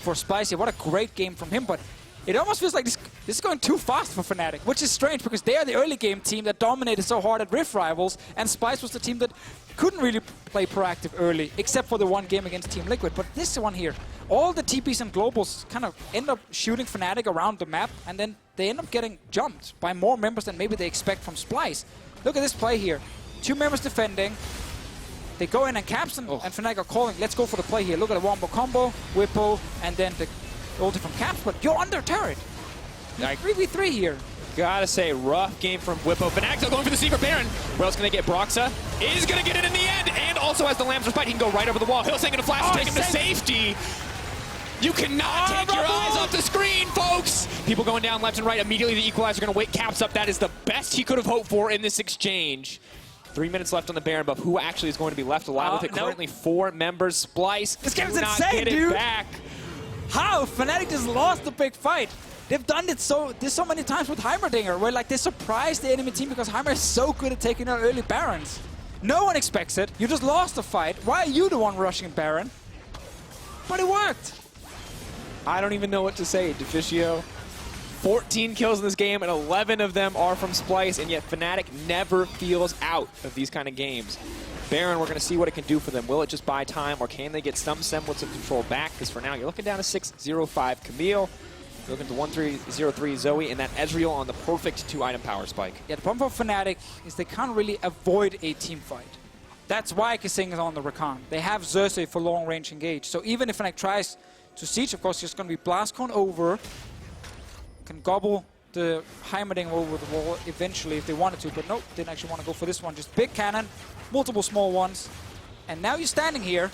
for Splyce. What a great game from him, but it almost feels like this is going too fast for Fnatic, which is strange because they are the early game team that dominated so hard at Rift Rivals, and Splyce was the team that couldn't really play proactive early, except for the one game against Team Liquid. But this one here, all the TPs and globals kind of end up shooting Fnatic around the map, and then they end up getting jumped by more members than maybe they expect from Splyce. Look at this play here. 2 members defending. They go in and Caps and Fnatic are calling, let's go for the play here. Look at the wombo combo, Bwipo, and then the ulti from Caps, but you're under turret. 3v3 here. Gotta say, rough game from Bwipo. Fnatic going for the Secret Baron. Where else can they get? Broxah is gonna get it in the end, and also has the Lamb's Respite, he can go right over the wall. Hylissang gonna flash to take him to safety. You cannot take your eyes off the screen, folks! People going down left and right. Immediately the Equalizer gonna wake Caps up. That is the best he could have hoped for in this exchange. 3 minutes left on the Baron buff. Who actually is going to be left alive with it? Nope. Currently 4 members. Splyce This game's not insane, get dude. it back. How? Fnatic just lost the big fight. They've done it so many times with Heimerdinger, where like they surprised the enemy team because Heimer is so good at taking out early Barons. No one expects it. You just lost the fight. Why are you the one rushing Baron? But it worked. I don't even know what to say, Deficio. 14 kills in this game, and 11 of them are from Splyce, and yet Fnatic never feels out of these kind of games. Baron, we're going to see what it can do for them. Will it just buy time, or can they get some semblance of control back? Because for now, you're looking down to 6-0-5 Camille. You're looking to 1-3-0-3 Zoe, and that Ezreal on the perfect 2-item power spike. Yeah, the problem for Fnatic is they can't really avoid a team fight. That's why Kasing is on the Rakan. They have Xerxe for long-range engage. So even if Fnatic tries to siege, of course, there's going to be Blast Cone over. Can gobble the Heimerdinger over the wall eventually if they wanted to, but nope, didn't actually want to go for this one. Just big cannon, multiple small ones. And now you're standing here,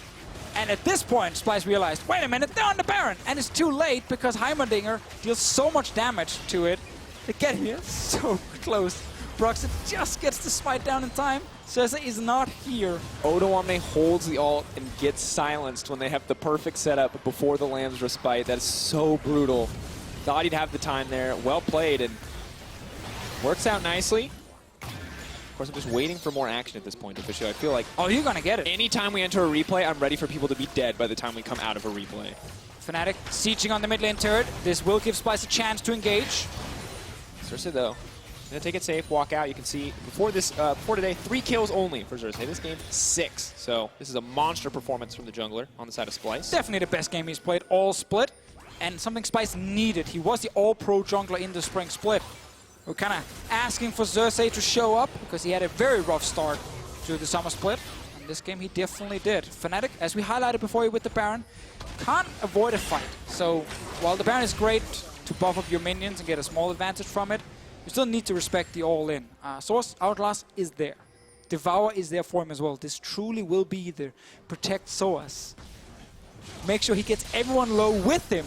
and at this point, Splyce realized, wait a minute, they're on the Baron! And it's too late because Heimerdinger deals so much damage to it. They get here so close. Broxah just gets the smite down in time. Xerxe is not here. Odoamne holds the ult and gets silenced when they have the perfect setup before the Lamb's Respite. That is so brutal. Thought he'd have the time there. Well played, and works out nicely. Of course, I'm just waiting for more action at this point, Deficio. I feel like you're gonna get it. Anytime we enter a replay, I'm ready for people to be dead by the time we come out of a replay. Fnatic sieging on the mid lane turret. This will give Splyce a chance to engage. Xerxe, though, gonna take it safe, walk out. You can see before today, 3 kills only for Xerxe. This game, 6. So this is a monster performance from the jungler on the side of Splyce. Definitely the best game he's played all split. And something Splyce needed. He was the all-pro jungler in the spring split. We're kind of asking for Xerxe to show up because he had a very rough start to the summer split. In this game, he definitely did. Fnatic, as we highlighted before with the Baron, can't avoid a fight. So while the Baron is great to buff up your minions and get a small advantage from it, you still need to respect the all-in. sOAZ Hourglass is there. Devour is there for him as well. This truly will be the protect sOAZ. Make sure he gets everyone low with him,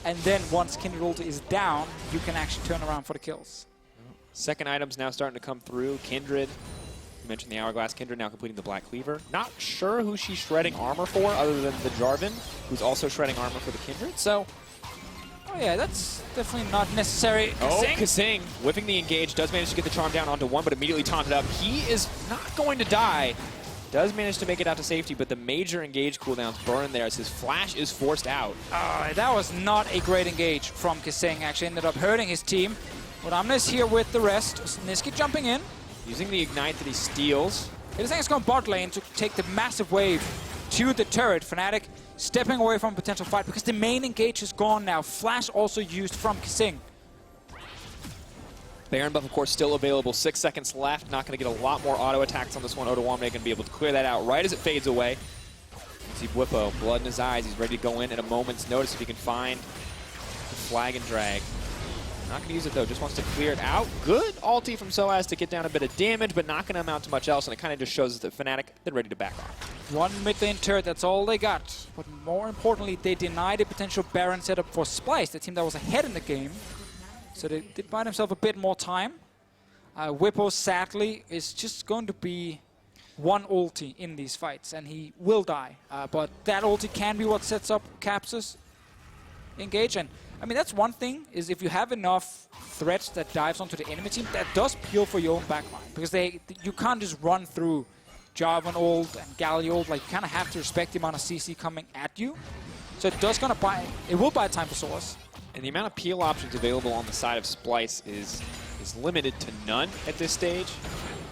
and then once Kindred ulti is down, you can actually turn around for the kills. Second item's now starting to come through. Kindred, you mentioned the Hourglass. Kindred now completing the Black Cleaver. Not sure who she's shredding armor for other than the Jarvan, who's also shredding armor for the Kindred. So, oh yeah, that's definitely not necessary. Kasing whipping the engage, does manage to get the charm down onto one, but immediately taunted up. He is not going to die. Does manage to make it out to safety, but the major engage cooldowns burn there as his flash is forced out. That was not a great engage from Kasing. Actually ended up hurting his team. Odoamne is here with the rest. Nisqy jumping in. Using the ignite that he steals. Hylissang is going bot lane to take the massive wave to the turret. Fnatic stepping away from a potential fight because the main engage is gone now. Flash also used from Kasing. Baron buff, of course, still available. 6 seconds left. Not going to get a lot more auto attacks on this one. Odoamne going to be able to clear that out right as it fades away. You can see Bwipo, blood in his eyes. He's ready to go in at a moment's notice if he can find the flag and drag. Not going to use it, though. Just wants to clear it out. Good ulti from sOAZ to get down a bit of damage, but not going to amount to much else. And it kind of just shows us that Fnatic, they're ready to back off. One mid lane turret, that's all they got. But more importantly, they denied a potential Baron setup for Splyce, the team that was ahead in the game. So they did buy themselves a bit more time. Bwipo, sadly, is just going to be one ulti in these fights, and he will die. But that ulti can be what sets up Caps' engage. And I mean, that's one thing, is if you have enough threats that dives onto the enemy team, that does peel for your own backline. Because you can't just run through Jarvan ult and Galio ult. Like, you kind of have to respect the amount of CC coming at you. So it will buy time for sOAZ. And the amount of peel options available on the side of Splyce is limited to none at this stage.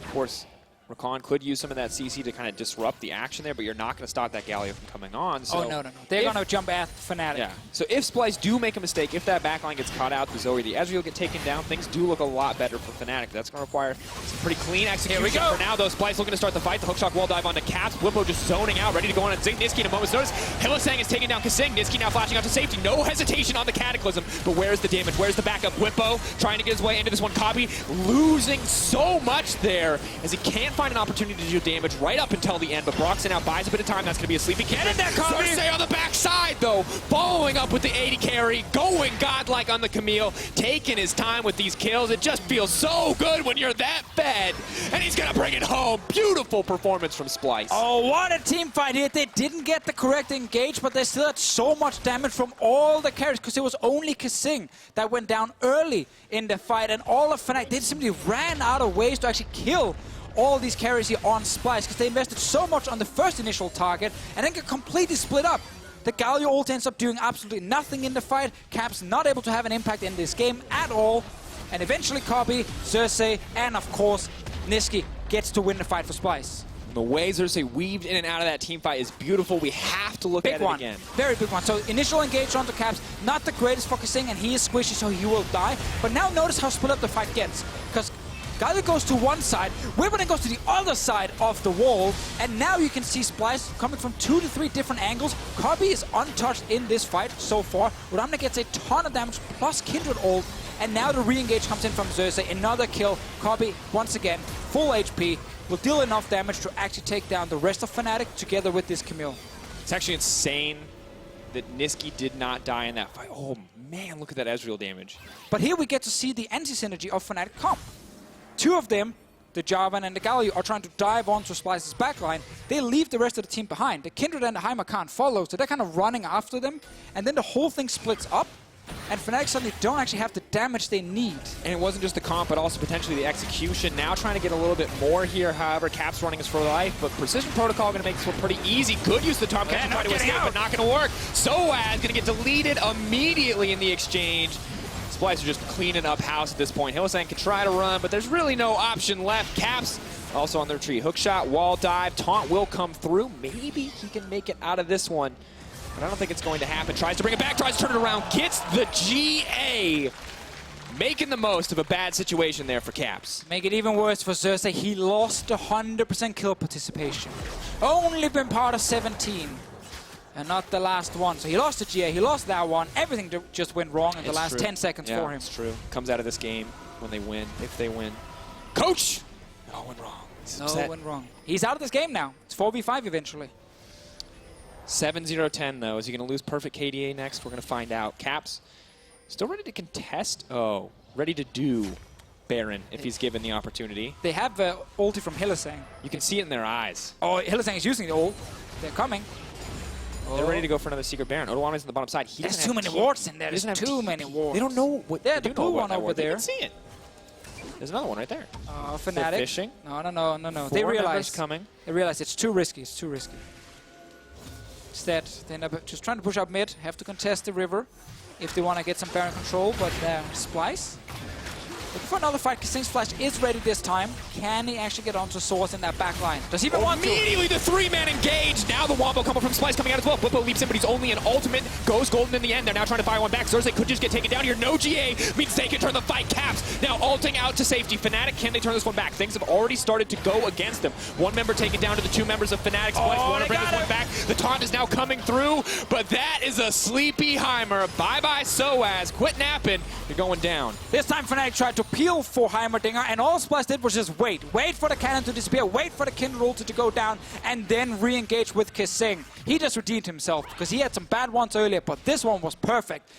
Of course, Rakan could use some of that CC to kind of disrupt the action there, but you're not going to stop that Galio from coming on. So no. They're going to jump at Fnatic. Yeah. So if Splyce do make a mistake, if that backline gets caught out, the Zoe, the Ezreal get taken down, things do look a lot better for Fnatic. That's going to require some pretty clean execution. Here we go. For now, though, Splyce looking to start the fight. The hookshot wall dive onto Caps. Bwipo just zoning out, ready to go on and zing Nisqy in a moment's notice. Hylissang is taking down Kasing. Nisqy now flashing out to safety. No hesitation on the Cataclysm. But where's the damage? Where's the backup? Bwipo trying to get his way into this one. Kobbe losing so much there as he can't find an opportunity to do damage right up until the end, but Broxah now buys a bit of time. That's going to be a sleepy cannon there. Xerxe on the backside, though, following up with the AD carry, going godlike on the Camille, taking his time with these kills. It just feels so good when you're that fed, and he's going to bring it home. Beautiful performance from Splyce. Oh, what a team fight here. They didn't get the correct engage, but they still had so much damage from all the carries, because it was only Kasing that went down early in the fight, and all of Fnatic, they simply ran out of ways to actually kill all these carries here on Splyce, because they invested so much on the first initial target and then get completely split up. The Galio ult ends up doing absolutely nothing in the fight. Caps not able to have an impact in this game at all. And eventually Kobbe, Xerxe, and of course Nisqy gets to win the fight for Splyce. The way Xerxe weaved in and out of that team fight is beautiful. We have to look at it again. Very big one. So initial engage onto Caps, not the greatest for Kasing, and he is squishy, so he will die. But now notice how split up the fight gets, because Galio goes to one side, Bwipo then goes to the other side of the wall, and now you can see Splyce coming from 2 to 3 different angles. Kobbe is untouched in this fight so far. Odoamne gets a ton of damage, plus kindred ult, and now the re-engage comes in from Xerxe. Another kill. Kobbe, once again, full HP, will deal enough damage to actually take down the rest of Fnatic together with this Camille. It's actually insane that Nisqy did not die in that fight. Oh man, look at that Ezreal damage. But here we get to see the anti-synergy of Fnatic comp. Two of them, the Jarvan and the Galio, are trying to dive onto Splyce's backline. They leave the rest of the team behind. The Kindred and the Heimer can't follow, so they're kind of running after them. And then the whole thing splits up, and Fnatic suddenly don't actually have the damage they need. And it wasn't just the comp, but also potentially the execution. Now trying to get a little bit more here. However, Caps running is for life, but Precision Protocol going to make this one pretty easy. Good use of the Tahm Kench to try to escape, but not going to work. sOAZ going to get deleted immediately in the exchange. Splyce are just cleaning up house at this point. Hylissang can try to run, but there's really no option left. Caps also on their tree. Hookshot, wall dive, taunt will come through. Maybe he can make it out of this one, but I don't think it's going to happen. Tries to bring it back, tries to turn it around, gets the GA. making the most of a bad situation there for Caps. Make it even worse for Xerxe. He lost 100% kill participation. Only been part of 17. And not the last one. So he lost the GA, he lost that one. Everything just went wrong in the last 10 seconds for him. It's true. Comes out of this game when they win, if they win. Coach! It all went wrong. No, it went wrong. He's out of this game now. It's 4v5 eventually. 7-0-10 though. Is he going to lose perfect KDA next? We're going to find out. Caps still ready to contest. Oh, ready to do Baron if he's given the opportunity. They have ulti from Hylissang. You can see it in their eyes. Oh, Hylissang is using the ult. They're coming. They're ready to go for another secret Baron. Odoamne's on the bottom side. There's too many wards in there. There's too many wards. They don't know what they're the blue one over there. They can see it. There's another one right there. Fnatic. They're fishing. No. They realize coming. They realize it's too risky. It's too risky. Instead, they end up just trying to push up mid. Have to contest the river if they want to get some Baron control. But Splyce looking for another fight. Kasing's flash is ready this time. Can he actually get onto sOAZ in that back line? Does he even want to? Immediately the three-man engage. Now the wombo coming from Splyce coming out as well. Bwipo leaps in, but he's only an ultimate. Goes golden in the end. They're now trying to fire one back. Xerxe could just get taken down here. No GA means they can turn the fight. Caps now ulting out to safety. Fnatic, can they turn this one back? Things have already started to go against them. One member taken down to the two members of Fnatic. Splyce want to bring this one back. The taunt is now coming through, but that is a sleepy Heimer. Bye-bye sOAZ. Quit napping. You're going down. This time Fnatic tried to peel for Heimerdinger, and all Splyce did was just wait for the cannon to disappear, wait for the kindred ulti to go down, and then re-engage with Kasing. He just redeemed himself because he had some bad ones earlier, but this one was perfect.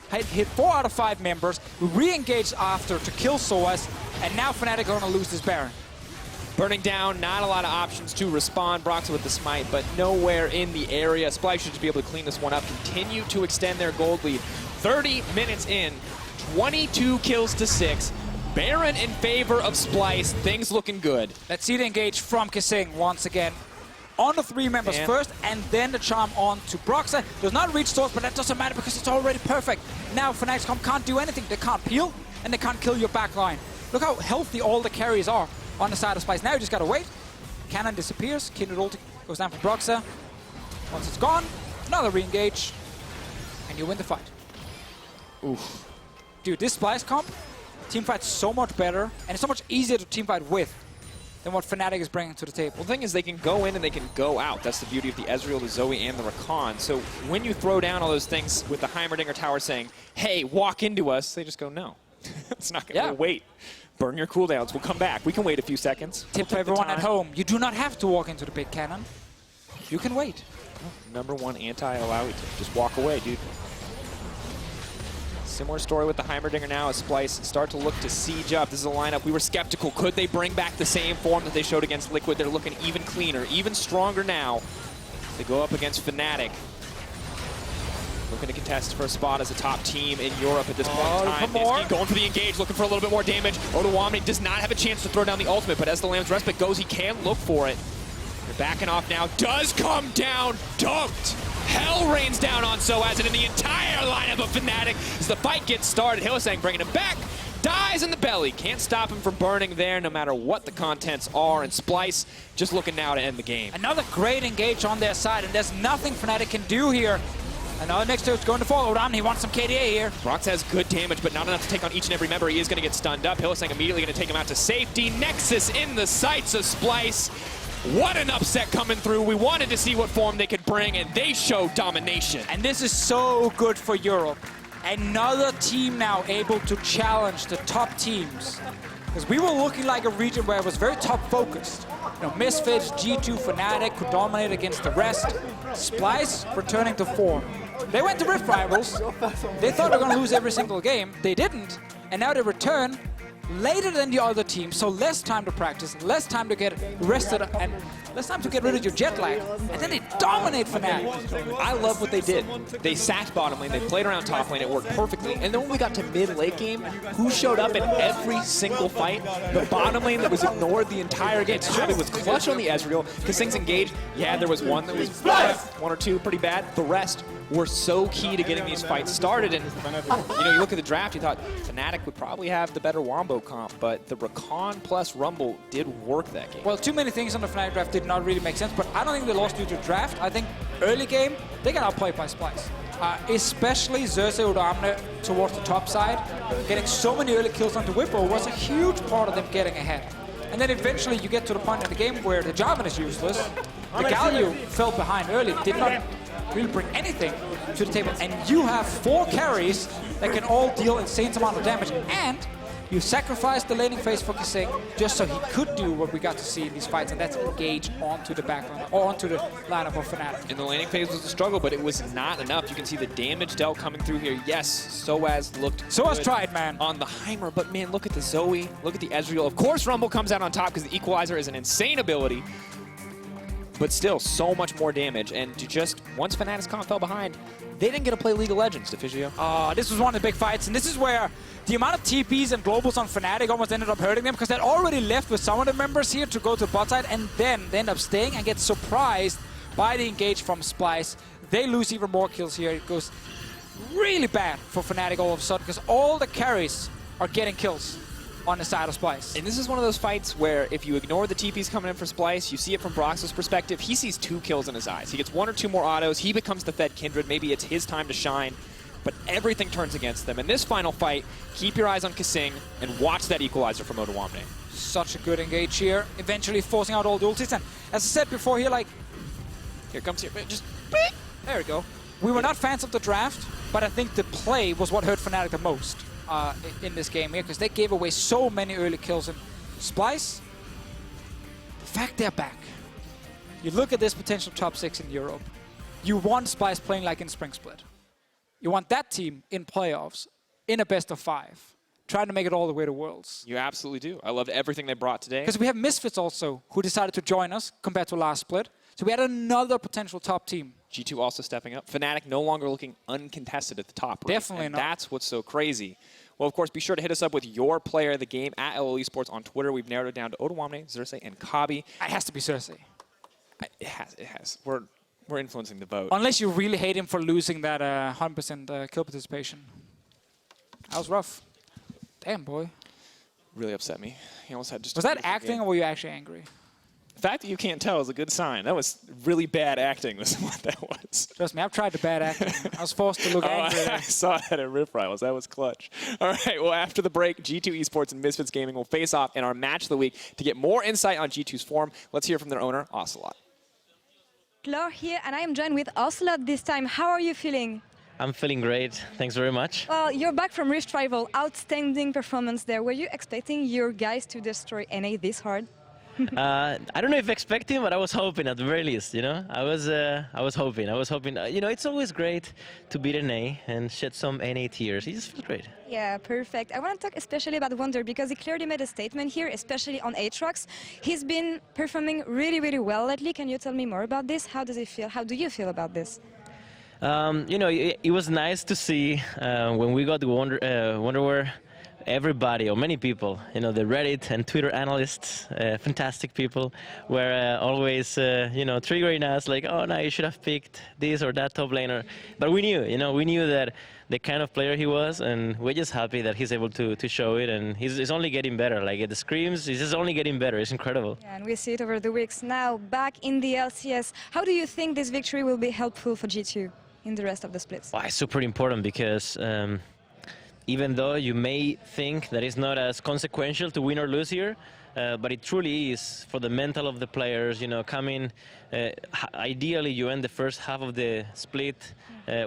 Hit 4 out of 5 members, re-engaged after to kill sOAZ, and now Fnatic are going to lose this Baron. Burning down, not a lot of options to respond. Broxah with the smite, but nowhere in the area. Splyce should just be able to clean this one up, continue to extend their gold lead. 30 minutes in, 22 kills to 6. Baron in favor of Splyce. Things looking good. Let's see the engage from Kasing once again. On the 3 members first, and then the charm on to Broxah. Does not reach sOAZ, but that doesn't matter because it's already perfect. Now Fnatic can't do anything. They can't peel, and they can't kill your back line. Look how healthy all the carries are on the side of Splyce. Now you just gotta wait. Cannon disappears. Kindred ulti goes down for Broxah. Once it's gone, another re-engage, and you win the fight. Oof. Dude, this Splyce comp, teamfight's so much better, and it's so much easier to teamfight with than what Fnatic is bringing to the table. Well, the thing is, they can go in and they can go out. That's the beauty of the Ezreal, the Zoe, and the Rakan. So when you throw down all those things with the Heimerdinger tower saying, hey, walk into us, they just go, no. It's not going to wait. Burn your cooldowns. We'll come back. We can wait a few seconds. Tip for everyone at home, you do not have to walk into the big cannon. You can wait. #1 anti-Alawi. Just walk away, dude. Similar story with the Heimerdinger now as Splyce start to look to siege up. This is a lineup we were skeptical. Could they bring back the same form that they showed against Liquid? They're looking even cleaner, even stronger now. They go up against Fnatic. Looking to contest for a spot as a top team in Europe at this point in time. Nisqy going for the engage, looking for a little bit more damage. Odoamne does not have a chance to throw down the ultimate, but as the Lamb's Respite goes, he can look for it. They're backing off now. Does come down, dunked. Hell rains down on sOAZ and in the entire lineup of Fnatic as the fight gets started. Hylissang bringing him back. Dies in the belly. Can't stop him from burning there no matter what the contents are. And Splyce just looking now to end the game. Another great engage on their side, and there's nothing Fnatic can do here. Another next to it's going to fall. Odoamne, he wants some KDA here. Broxah has good damage, but not enough to take on each and every member. He is going to get stunned up. Hylissang immediately going to take him out to safety. Nexus in the sights of Splyce. What an upset coming through. We wanted to see what form they could bring, and they show domination. And this is so good for Europe. Another team now able to challenge the top teams. Because we were looking like a region where it was very top-focused. You know, Misfits, G2, Fnatic could dominate against the rest. Splyce returning to form. They went to Rift Rivals. They thought they were going to lose every single game. They didn't. And now they return later than the other team, so less time to practice, less time to get rested, and less time to get rid of your jet lag. And then they dominate Fnatic. I love what they did. They sat bottom lane, they played around top lane, it worked perfectly. And then when we got to mid-late game, who showed up in every single fight? The bottom lane that was ignored the entire game. It was clutch on the Ezreal. Kasing's engaged. Yeah, there was one that was one or two pretty bad. The rest were so key to getting these fights started. And you know, you look at the draft, you thought Fnatic would probably have the better Wombo comp, but the Rakan plus Rumble did work that game. Well, too many things on the Fnatic draft did not really make sense, but I don't think they lost due to draft. I think early game, they got outplayed by Splyce. Especially Xerxe Odoamne towards the top side. Getting so many early kills onto Bwipo was a huge part of them getting ahead. And then eventually you get to the point in the game where the Jarvan is useless. The Galio fell behind early, did not really bring anything to the table. And you have 4 carries that can all deal insane amount of damage. And you sacrificed the laning phase for Kasing just so he could do what we got to see in these fights, and that's engage onto the backline or onto the lineup of Fnatic. And the laning phase was a struggle, but it was not enough. You can see the damage dealt coming through here. Yes, sOAZ looked sOAZ good tried, man. On the Heimer, but man, look at the Zoe, look at the Ezreal. Of course, Rumble comes out on top because the Equalizer is an insane ability. But still, so much more damage. And to just, once Fnatic's comp fell behind, they didn't get to play League of Legends, Deficio. This was one of the big fights, and this is where the amount of TPs and globals on Fnatic almost ended up hurting them, because they'd already left with some of the members here to go to bot side, and then they end up staying and get surprised by the engage from Splyce. They lose even more kills here. It goes really bad for Fnatic all of a sudden, because all the carries are getting kills on the side of Splyce. And this is one of those fights where if you ignore the TPs coming in for Splyce, you see it from Broxah's perspective, he sees 2 kills in his eyes. He gets 1 or 2 more autos, he becomes the fed kindred, maybe it's his time to shine, but everything turns against them. In this final fight, keep your eyes on Kasing and watch that equalizer from Odoamne. Such a good engage here, eventually forcing out all the ultis, and as I said before here, like, Here comes here, just there we go. We were not fans of the draft, but I think the play was what hurt Fnatic the most. In this game here, because they gave away so many early kills. And Splyce, the fact they're back, you look at this potential top 6 in Europe, you want Splyce playing like in Spring Split. You want that team in playoffs, in a best of 5, trying to make it all the way to Worlds. You absolutely do. I loved everything they brought today. Because we have Misfits also, who decided to join us compared to last split. So we had another potential top team. G2 also stepping up. Fnatic no longer looking uncontested at the top. Right? Definitely and not. That's what's so crazy. Well, of course, be sure to hit us up with your player of the game at LOL Esports on Twitter. We've narrowed it down to Odoamne, Xerxe, and Kobbe. It has to be Xerxe. It has. We're influencing the vote. Unless you really hate him for losing that 100% kill participation. That was rough. Damn, boy. Really upset me. He almost had just. Was that acting, or were you actually angry? The fact that you can't tell is a good sign. That was really bad acting, was what that was. Trust me, I've tried the bad acting. I was forced to look angry. I saw that at Rift Rivals. That was clutch. All right, well, after the break, G2 Esports and Misfits Gaming will face off in our match of the week. To get more insight on G2's form, let's hear from their owner, Ocelot. Laure here, and I am joined with Ocelot this time. How are you feeling? I'm feeling great. Thanks very much. Well, you're back from Rift Rival. Outstanding performance there. Were you expecting your guys to destroy NA this hard? I don't know if expecting, but I was hoping at the very least. You know, I was hoping. You know, it's always great to beat NA and shed some NA tears. It just feels great. Yeah, perfect. I want to talk especially about Wonder, because he clearly made a statement here, especially on Aatrox. He's been performing really, really well lately. Can you tell me more about this? How does it feel? How do you feel about this? You know, it was nice to see when we got the Wonderwear. Everybody, or many people, you know, the Reddit and Twitter analysts, fantastic people, were always, you know, triggering us like, oh, no, you should have picked this or that top laner. But we knew, you know, that the kind of player he was, and we're just happy that he's able to show it, and he's only getting better. Like, at the scrims, he's just only getting better. It's incredible. Yeah, and we see it over the weeks. Now, back in the LCS, how do you think this victory will be helpful for G2 in the rest of the splits? Well, it's super important because even though you may think that it's not as consequential to win or lose here, but it truly is for the mental of the players, you know, coming, ideally you end the first half of the split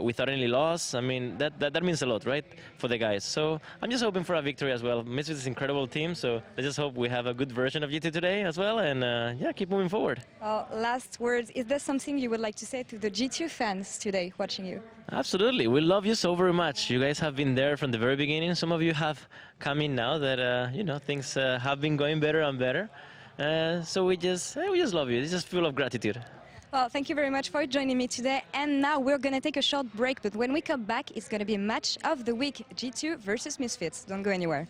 without any loss. I mean, that means a lot, right, for the guys. So I'm just hoping for a victory as well. Misfits is an incredible team, so let's just hope we have a good version of G2 today as well, and yeah, keep moving forward. Last words, is there something you would like to say to the G2 fans today watching you? Absolutely, we love you so very much. You guys have been there from the very beginning. Some of you have come in now that, you know, things have been going better and better. So we just love you. It's just full of gratitude. Well, thank you very much for joining me today. And now we're going to take a short break, but when we come back, it's going to be match of the week, G2 versus Misfits. Don't go anywhere.